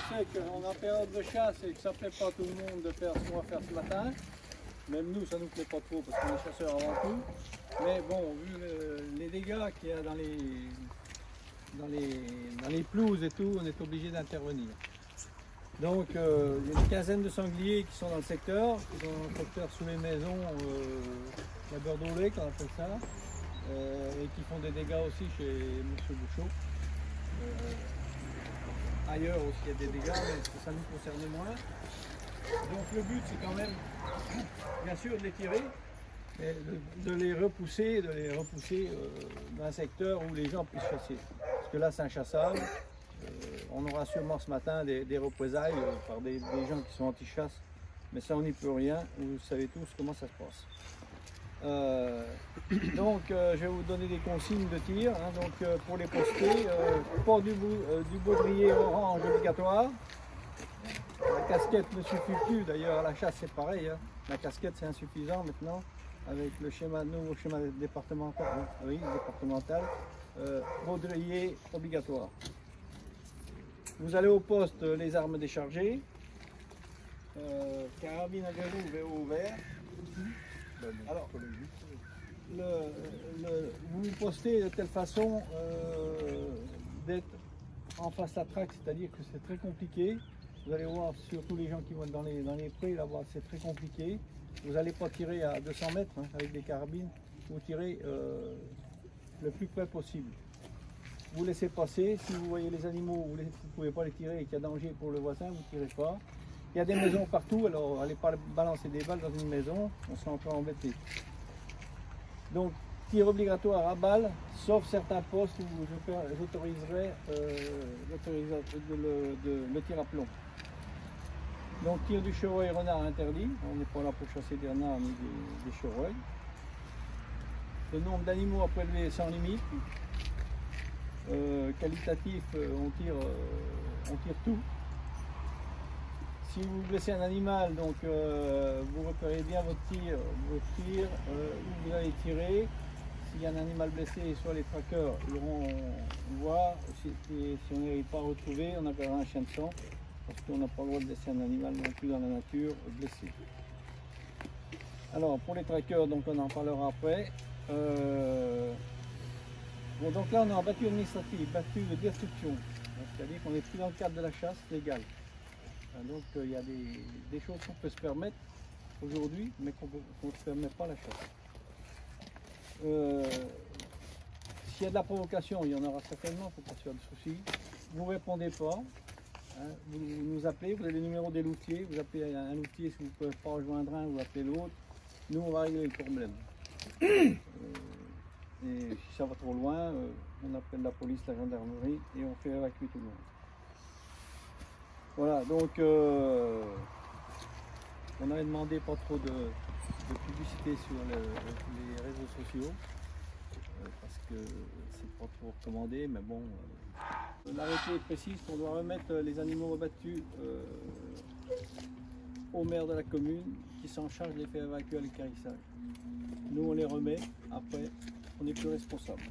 sais qu'on est en période de chasse et que ça ne plaît pas à tout le monde de faire ce qu'on va faire ce matin. Même nous, ça ne nous plaît pas trop parce qu'on est chasseurs avant tout. Mais bon, vu les dégâts qu'il y a dans les pelouses et tout, on est obligé d'intervenir. Donc il y a une quinzaine de sangliers qui sont dans le secteur, qui sont dans le secteur sous les maisons, la Beurre-d'Olé qu'on appelle ça, et qui font des dégâts aussi chez M. Bouchot. Ailleurs aussi il y a des dégâts, mais ça nous concerne moins. Donc le but c'est quand même, bien sûr, de les tirer, mais de les repousser dans un secteur où les gens puissent chasser. Parce que là c'est inchassable. On aura sûrement ce matin des représailles par des gens qui sont anti-chasse, mais ça on n'y peut rien, vous savez tous comment ça se passe. Donc je vais vous donner des consignes de tir, hein, donc, pour les poster, port du baudrier orange obligatoire. La casquette ne suffit plus, d'ailleurs à la chasse c'est pareil, hein. La casquette c'est insuffisant maintenant, avec le nouveau schéma départemental, baudrier obligatoire. Vous allez au poste les armes déchargées, carabine à verrou ouvert. Alors, vous vous postez de telle façon d'être en face à la traque, c'est-à-dire que c'est très compliqué. Vous allez voir, surtout les gens qui vont dans les prés, là-bas, c'est très compliqué. Vous n'allez pas tirer à 200 mètres hein, avec des carabines, vous tirez le plus près possible. Vous laissez passer, si vous voyez les animaux, vous ne pouvez pas les tirer et qu'il y a danger pour le voisin, vous ne tirez pas. Il y a des maisons partout, alors n'allez pas balancer des balles dans une maison, on sera encore embêté. Donc, tir obligatoire à balles, sauf certains postes où j'autoriserai le tir à plomb. Donc, tir du chevreuil renard interdit, on n'est pas là pour chasser des renards ni des chevreuils. Le nombre d'animaux à prélever sans limite. Qualitatif, on tire tout. Si vous blessez un animal, donc vous repérez bien votre tir, où vous allez tirer. S'il y a un animal blessé, soit les traqueurs iront voir. Si on n'arrive pas à retrouver, on appellera un chien de sang, parce qu'on n'a pas le droit de laisser un animal non plus dans la nature blessé. Alors pour les traqueurs, donc on en parlera après. Bon, donc là on est en battue administrative, battue de destruction, c'est-à-dire qu'on n'est plus dans le cadre de la chasse légale. Donc il y a des choses qu'on peut se permettre aujourd'hui, mais qu'on ne se permet pas la chasse. S'il y a de la provocation, il y en aura certainement, il ne faut pas se faire de soucis. Vous ne répondez pas, hein, vous nous appelez, vous avez le numéro des loutiers, vous appelez un loutier, si vous ne pouvez pas rejoindre un, vous appelez l'autre. Nous on va régler le problème. Et si ça va trop loin, on appelle la police, la gendarmerie et on fait évacuer tout le monde. Voilà, donc on avait demandé pas trop de publicité sur les réseaux sociaux parce que c'est pas trop recommandé, mais bon, l'arrêté précise qu'on doit remettre les animaux abattus au maire de la commune qui s'en charge de les faire évacuer à l'équarrissage. Nous on les remet, après on n'est plus responsable.